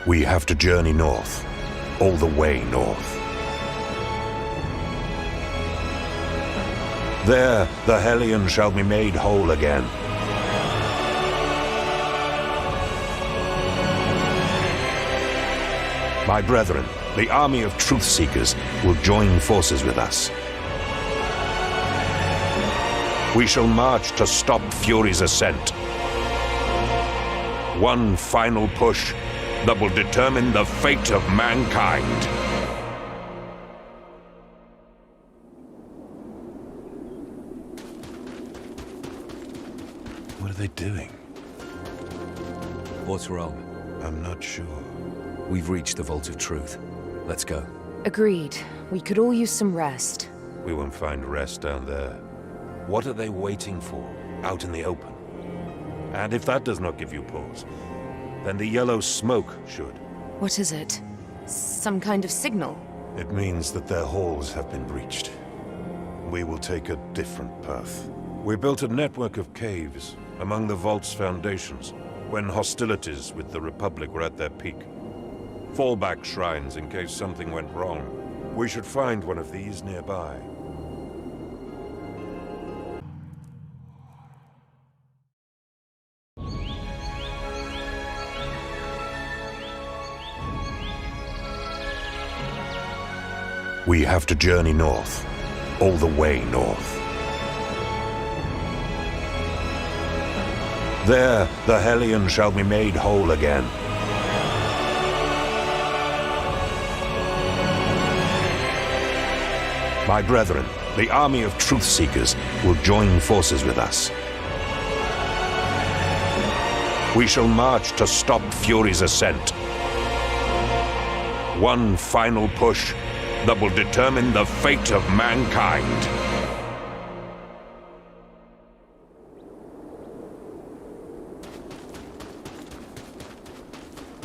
We have to journey north. All the way north. There, the Hellion shall be made whole again. My brethren, the army of Truth-Seekers, will join forces with us. We shall march to stop Fury's ascent. One final push that will determine the fate of mankind. What are they doing? What's wrong? I'm not sure. We've reached the Vault of Truth. Let's go. Agreed. We could all use some rest. We won't find rest down there. What are they waiting for, out in the open? And if that does not give you pause, then the yellow smoke should. What is it? Some kind of signal? It means that their halls have been breached. We will take a different path. We built a network of caves among the Vault's foundations when hostilities with the Republic were at their peak. Fallback shrines in case something went wrong. We should find one of these nearby. We have to journey north. All the way north. There, the Hellion shall be made whole again. My brethren, the army of Truth-Seekers, will join forces with us. We shall march to stop Fury's ascent. One final push that will determine the fate of mankind.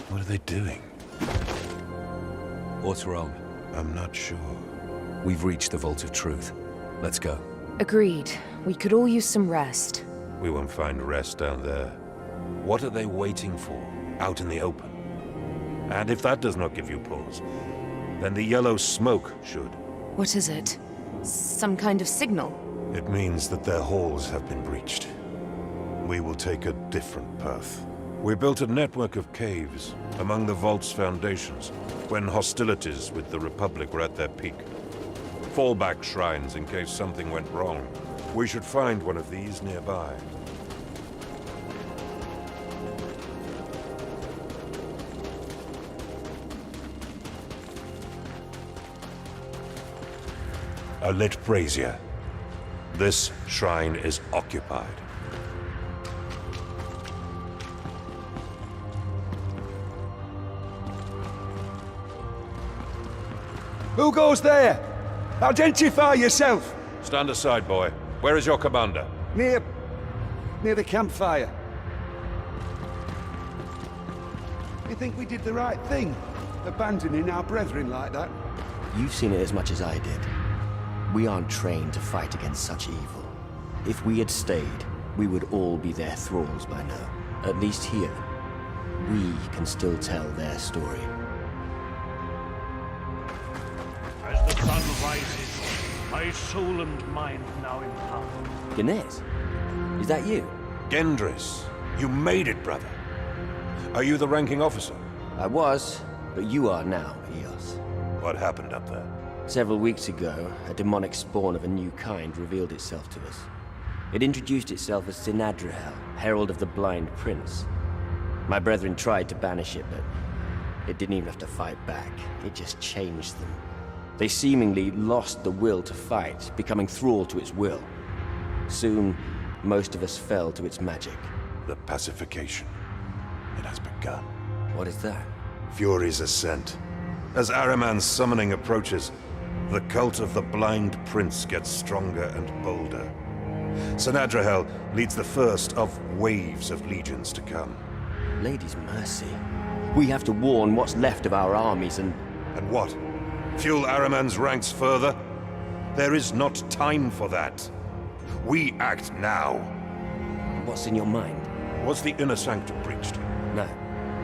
What are they doing? What's wrong? I'm not sure. We've reached the Vault of Truth. Let's go. Agreed. We could all use some rest. We won't find rest down there. What are they waiting for, out in the open? And if that does not give you pause, then the yellow smoke should. What is it? Some kind of signal? It means that their halls have been breached. We will take a different path. We built a network of caves among the Vault's foundations when hostilities with the Republic were at their peak. Fallback shrines in case something went wrong. We should find one of these nearby. A lit brazier. This shrine is occupied. Who goes there? Identify yourself! Stand aside, boy. Where is your commander? Near the campfire. You think we did the right thing? Abandoning our brethren like that? You've seen it as much as I did. We aren't trained to fight against such evil. If we had stayed, we would all be their thralls by now. At least here, we can still tell their story. As the sun rises, my soul and mind now empowered. Ganes, is that you? Gendris, you made it, brother. Are you the ranking officer? I was, but you are now, Eos. What happened up there? Several weeks ago, a demonic spawn of a new kind revealed itself to us. It introduced itself as Sinadrahel, Herald of the Blind Prince. My brethren tried to banish it, but it didn't even have to fight back. It just changed them. They seemingly lost the will to fight, becoming thrall to its will. Soon, most of us fell to its magic. The pacification. It has begun. What is that? Fury's ascent. As Ahriman's summoning approaches, the cult of the Blind Prince gets stronger and bolder. Sinadrahel leads the first of waves of legions to come. Lady's mercy. We have to warn what's left of our armies and... And what? Fuel Ahriman's ranks further? There is not time for that. We act now. What's in your mind? Was the inner sanctum breached? No.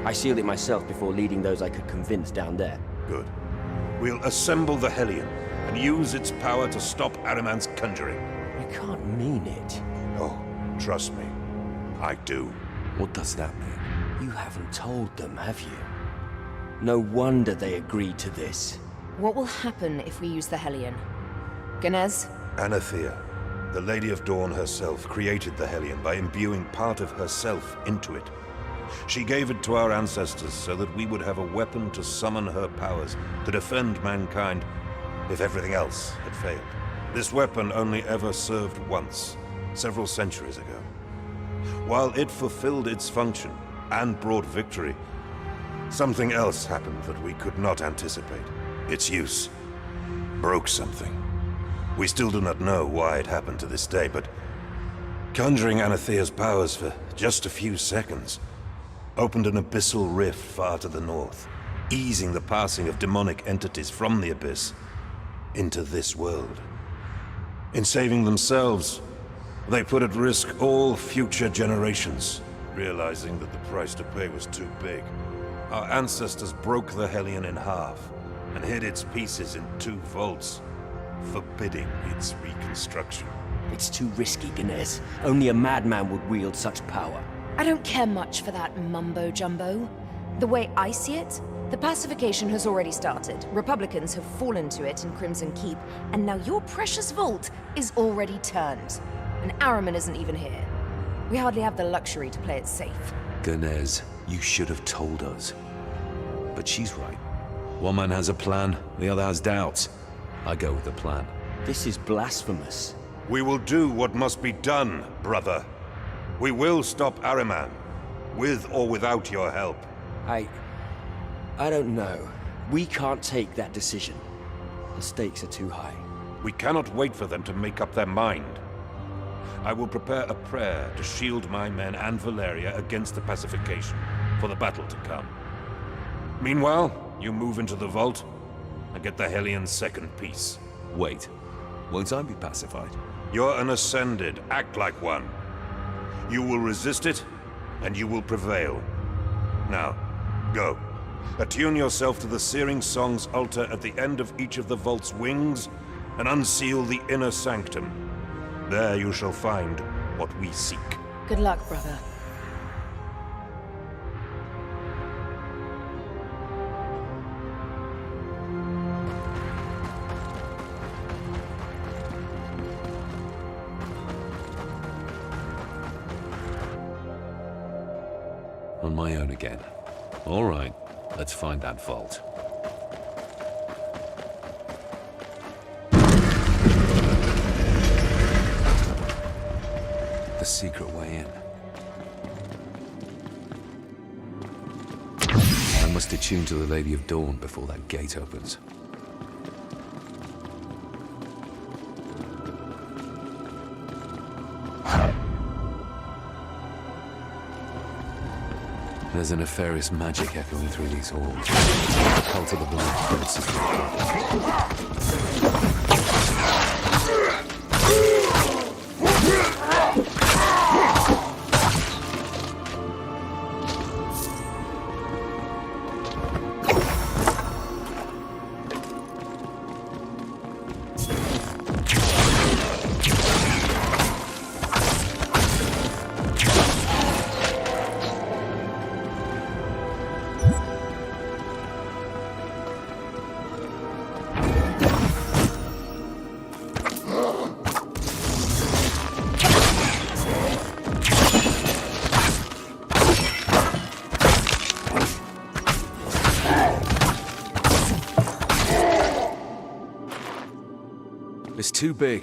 I sealed it myself before leading those I could convince down there. Good. We'll assemble the Hellion and use its power to stop Ahriman's conjuring. You can't mean it. Oh, trust me. I do. What does that mean? You haven't told them, have you? No wonder they agreed to this. What will happen if we use the Hellion? Ganez? Anathea, the Lady of Dawn herself, created the Hellion by imbuing part of herself into it. She gave it to our ancestors so that we would have a weapon to summon her powers, to defend mankind if everything else had failed. This weapon only ever served once, several centuries ago. While it fulfilled its function and brought victory, something else happened that we could not anticipate. Its use broke something. We still do not know why it happened to this day, but conjuring Anathea's powers for just a few seconds opened an abyssal rift far to the north, easing the passing of demonic entities from the abyss into this world. In saving themselves, they put at risk all future generations, realizing that the price to pay was too big. Our ancestors broke the Hellion in half and hid its pieces in 2 vaults, forbidding its reconstruction. It's too risky, Ganez. Only a madman would wield such power. I don't care much for that mumbo-jumbo. The way I see it, the pacification has already started. Republicans have fallen to it in Crimson Keep, and now your precious vault is already turned. And Ahriman isn't even here. We hardly have the luxury to play it safe. Ganez, you should have told us. But she's right. One man has a plan, the other has doubts. I go with the plan. This is blasphemous. We will do what must be done, brother. We will stop Ahriman, with or without your help. I don't know. We can't take that decision. The stakes are too high. We cannot wait for them to make up their mind. I will prepare a prayer to shield my men and Valeria against the pacification, for the battle to come. Meanwhile, you move into the vault and get the Hellion's second piece. Wait, won't I be pacified? You're an Ascended. Act like one. You will resist it, and you will prevail. Now, go. Attune yourself to the Searing Song's altar at the end of each of the vault's wings, and unseal the inner sanctum. There you shall find what we seek. Good luck, brother. On my own again. All right, let's find that vault. The secret way in. I must attune to the Lady of Dawn before that gate opens. There's a nefarious magic echoing through these halls. The cult of the Blind Prince is It's too big.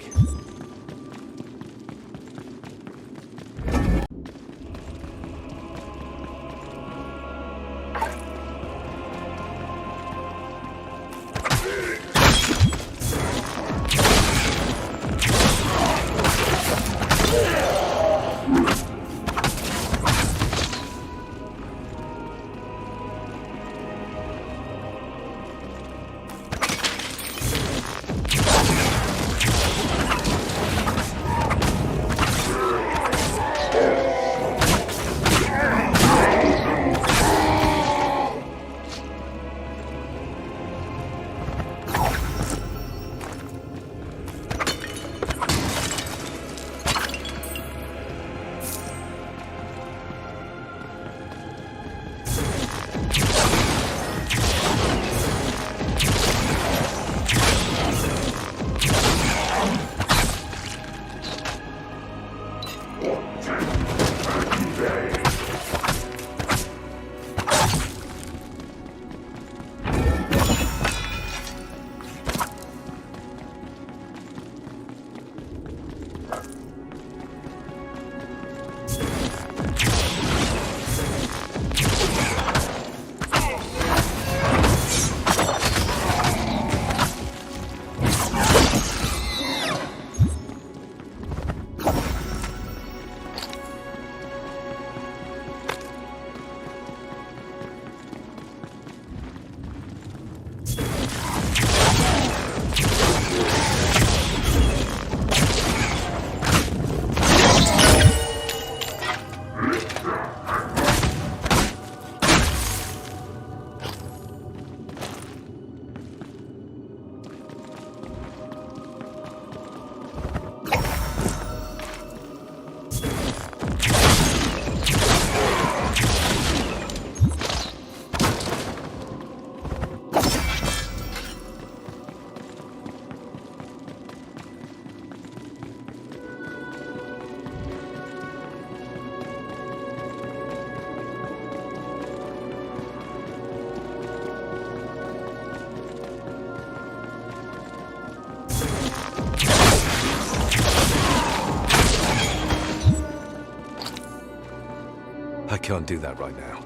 I can't do that right now.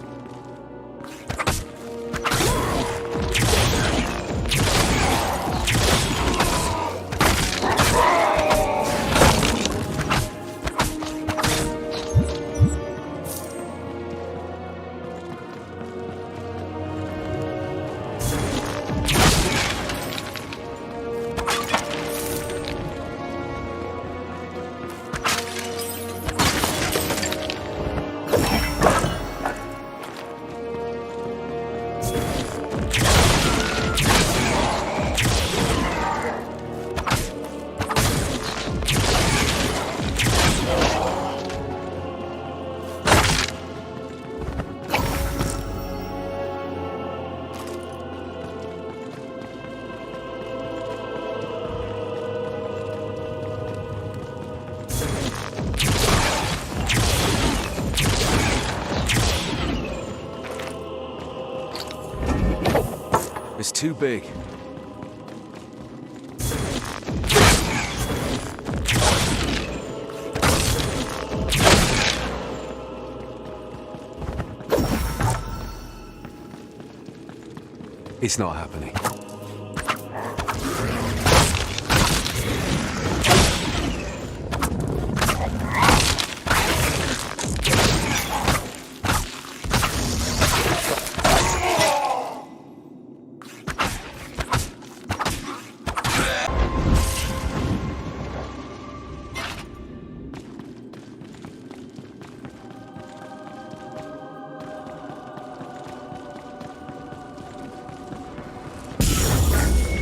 It's too big. It's not happening.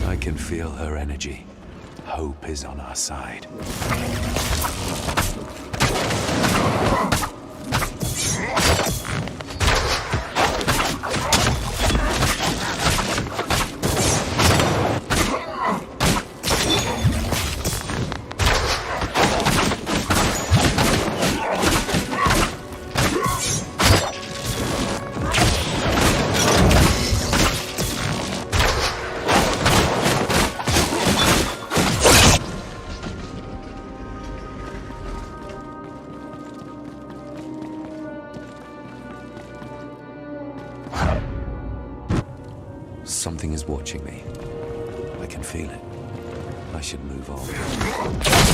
I can feel her energy. Hope is on our side. Something is watching me. I can feel it. I should move on.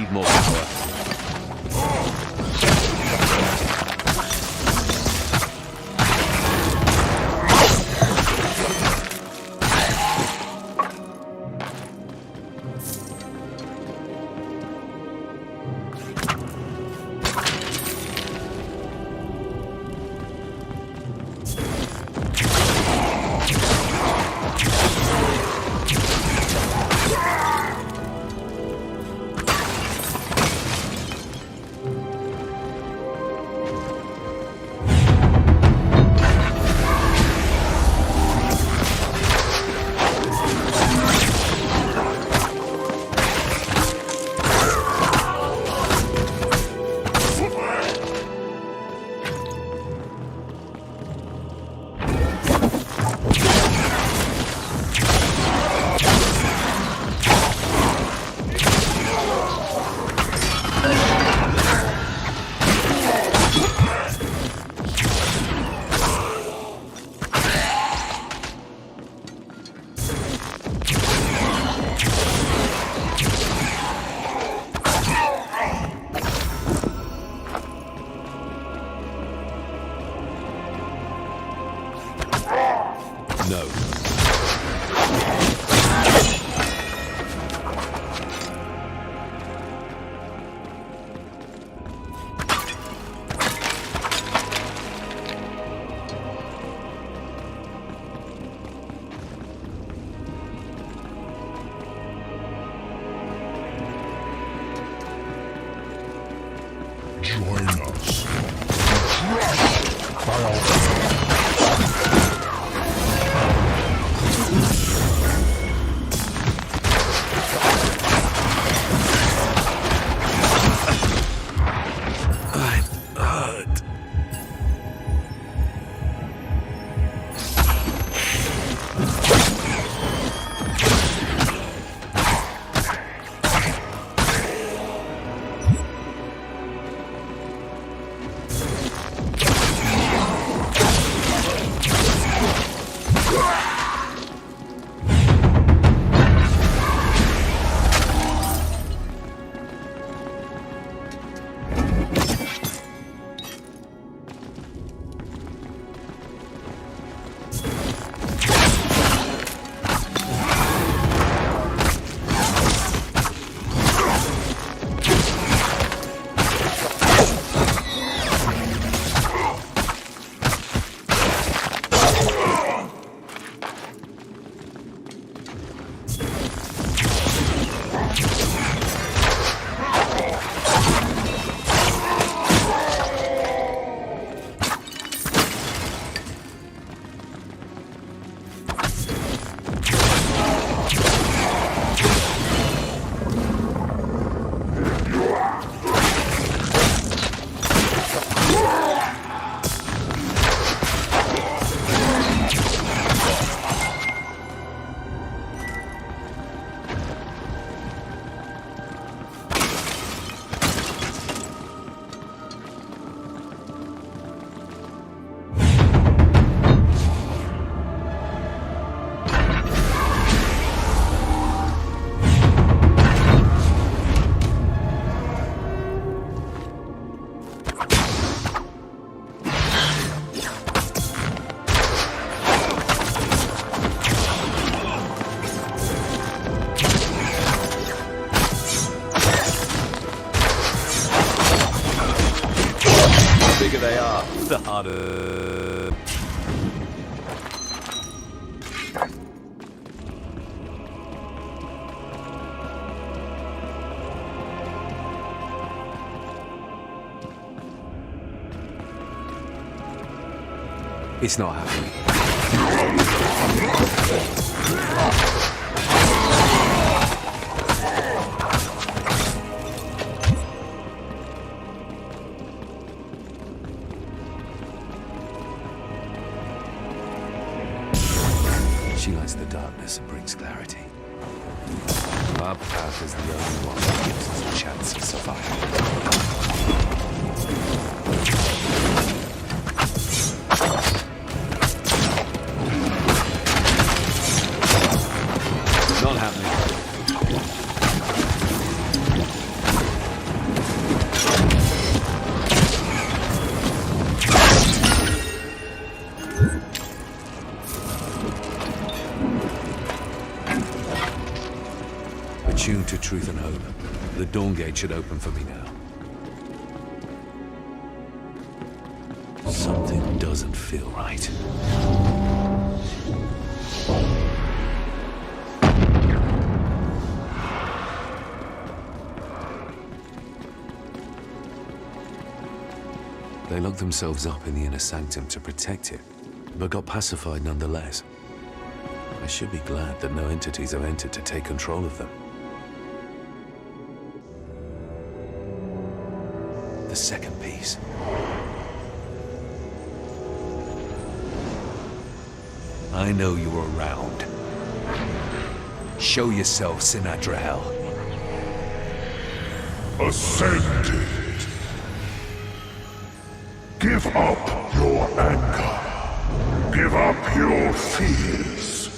need more power. No. Join us. Crushed by our the harder. It's not happening. She lights the darkness and brings clarity. Our path is the only one that gives us a chance of survival. Not happening. attuned to truth and hope. The Dawn Gate should open for me now. Something doesn't feel right. They locked themselves up in the inner sanctum to protect it, but got pacified nonetheless. I should be glad that no entities have entered to take control of them. The second piece. I know you're around. Show yourself, Sinadrahel. Ascended. Give up your anger. Give up your fears.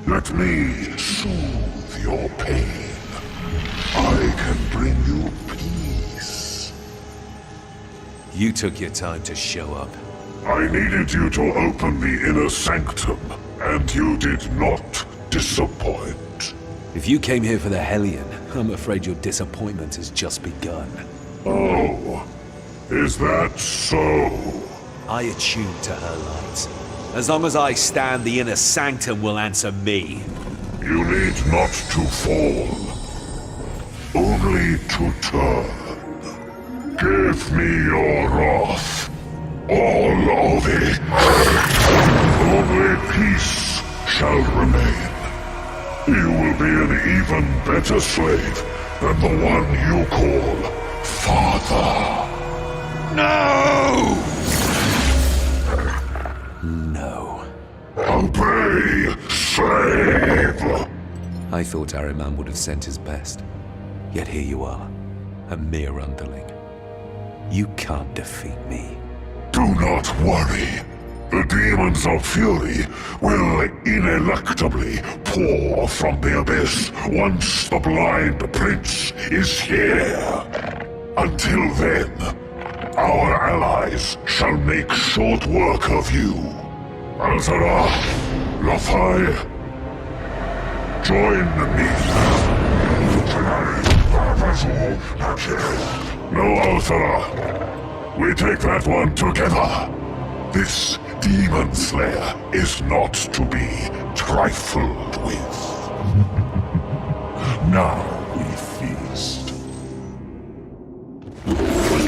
Let me soothe your pain. I can bring you peace. You took your time to show up. I needed you to open the inner sanctum, and you did not disappoint. If you came here for the Hellion, I'm afraid your disappointment has just begun. Oh, is that so? I attune to her light. As long as I stand, the inner sanctum will answer me. You need not to fall, only to turn. Give me your wrath, all of it. Only peace shall remain. You will be an even better slave than the one you call Father. No! No. Obey, slave! I thought Ahriman would have sent his best. Yet here you are, a mere underling. You can't defeat me. Do not worry. The demons of fury will ineluctably pour from the abyss once the blind prince is here. Until then, our allies shall make short work of you. Alzara, Lothai, join me. No, Alzara. We take that one together. This demon slayer is not to be trifled with. Now we feast.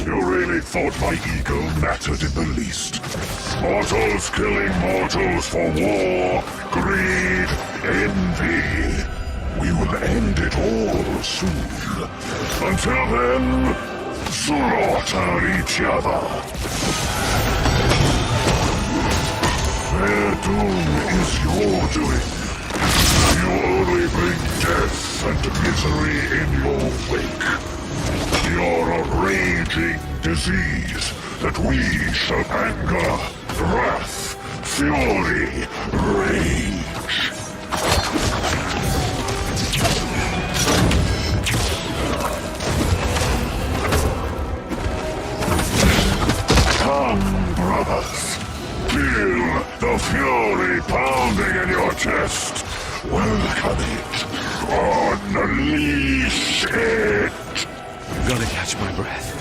You really thought my ego mattered in the least? Mortals killing mortals for war, greed, envy. We will end it all soon. Until then, slaughter each other. Their doom is your doing. You only bring death and misery in your wake. You're a raging disease that we shall anger, wrath, fury, rage. Come, brothers. Feel the fury pounding in your chest. Welcome it. Unleash it. Gotta catch my breath.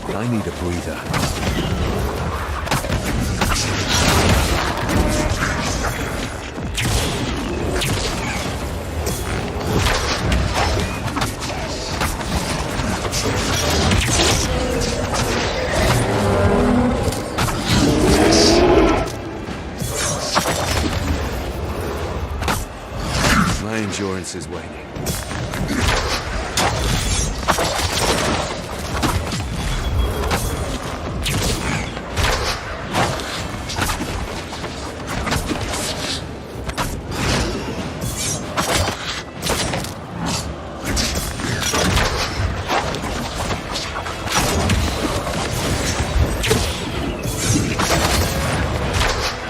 I need a breather. My endurance is waning.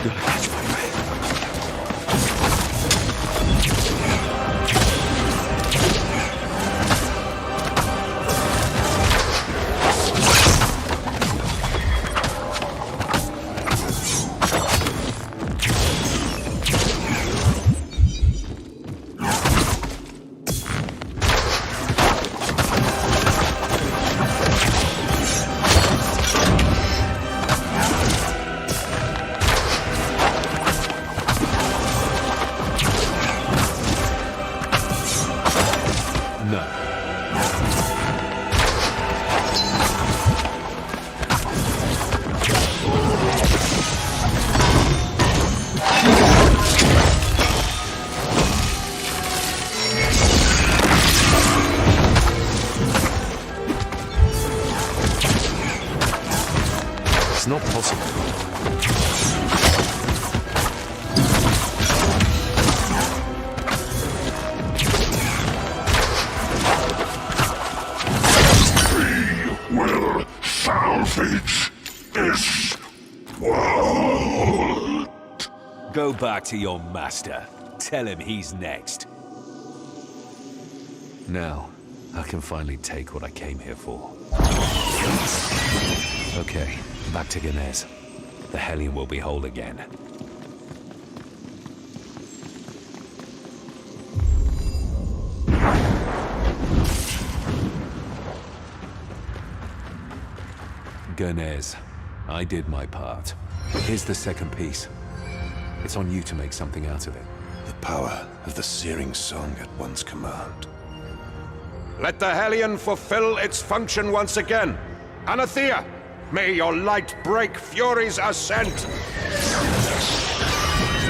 Gotta catch my breath. It's not possible. We will salvage this world. Go back to your master. Tell him he's next. Now, I can finally take what I came here for. Okay, back to Ganez. The Hellion will be whole again. Ganez, I did my part. Here's the second piece. It's on you to make something out of it. The power of the searing song at one's command. Let the Hellion fulfill its function once again. Anathea, may your light break Fury's ascent!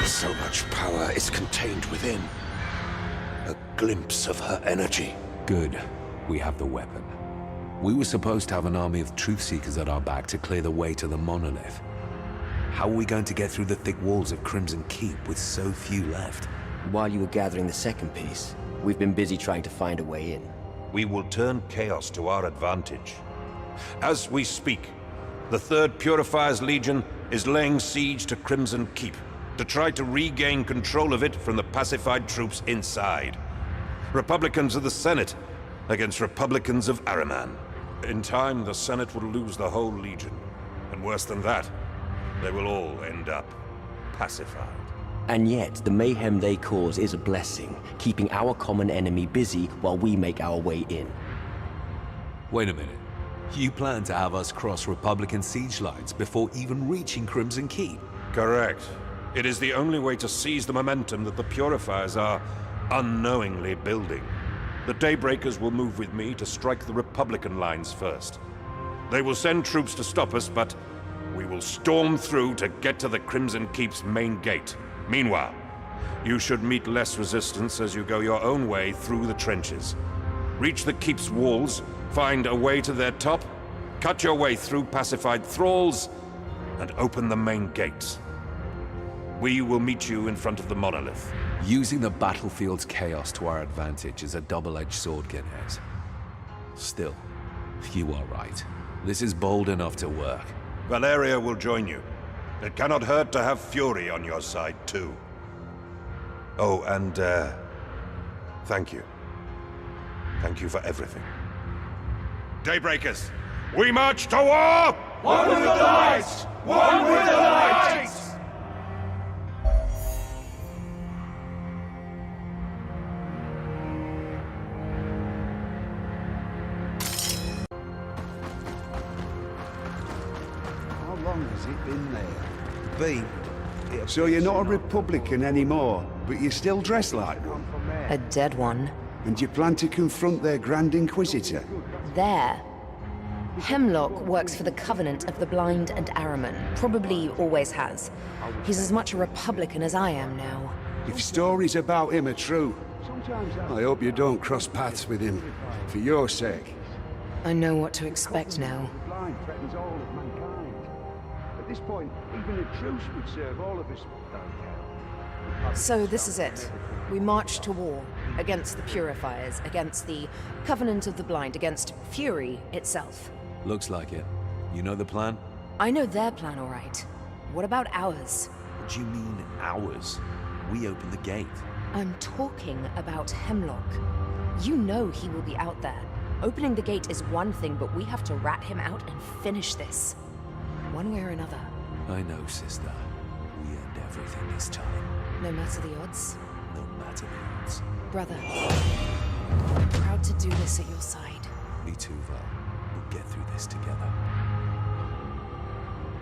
So much power is contained within. A glimpse of her energy. Good. We have the weapon. We were supposed to have an army of Truthseekers at our back to clear the way to the monolith. How are we going to get through the thick walls of Crimson Keep with so few left? While you were gathering the second piece, we've been busy trying to find a way in. We will turn chaos to our advantage. As we speak, the 3rd Purifiers Legion is laying siege to Crimson Keep to try to regain control of it from the pacified troops inside. Republicans of the Senate against Republicans of Ahriman. In time, the Senate will lose the whole Legion. And worse than that, they will all end up pacified. And yet, the mayhem they cause is a blessing, keeping our common enemy busy while we make our way in. Wait a minute. You plan to have us cross Republican siege lines before even reaching Crimson Keep? Correct. It is the only way to seize the momentum that the Purifiers are unknowingly building. The Daybreakers will move with me to strike the Republican lines first. They will send troops to stop us, but we will storm through to get to the Crimson Keep's main gate. Meanwhile, you should meet less resistance as you go your own way through the trenches. Reach the Keep's walls, find a way to their top, cut your way through pacified thralls, and open the main gates. We will meet you in front of the monolith. Using the battlefield's chaos to our advantage is a double-edged sword, Ganez. Still, you are right. This is bold enough to work. Valeria will join you. It cannot hurt to have Fury on your side, too. Oh, and, thank you. Thank you for everything. Daybreakers, we march to war! One with the light! One with the light! How long has it been there? So you're not a Republican anymore, but you're still dressed like one? A dead one. And you plan to confront their Grand Inquisitor? There. Heimlock works for the Covenant of the Blind and Ahriman. Probably always has. He's as much a Republican as I am now. If stories about him are true, I hope you don't cross paths with him, for your sake. I know what to expect now. The blind threatens all of mankind. At this point, even a truce would serve all of us. So this is it. We march to war. Against the Purifiers, against the Covenant of the Blind, against Fury itself. Looks like it. You know the plan? I know their plan, all right. What about ours? Do you mean ours? We opened the gate. I'm talking about Heimlock. You know he will be out there. Opening the gate is one thing, but we have to rat him out and finish this. One way or another. I know, sister. We earned everything this time. No matter the odds. No matter the odds. Brother, I'm proud to do this at your side. Me too, Val. We'll get through this together.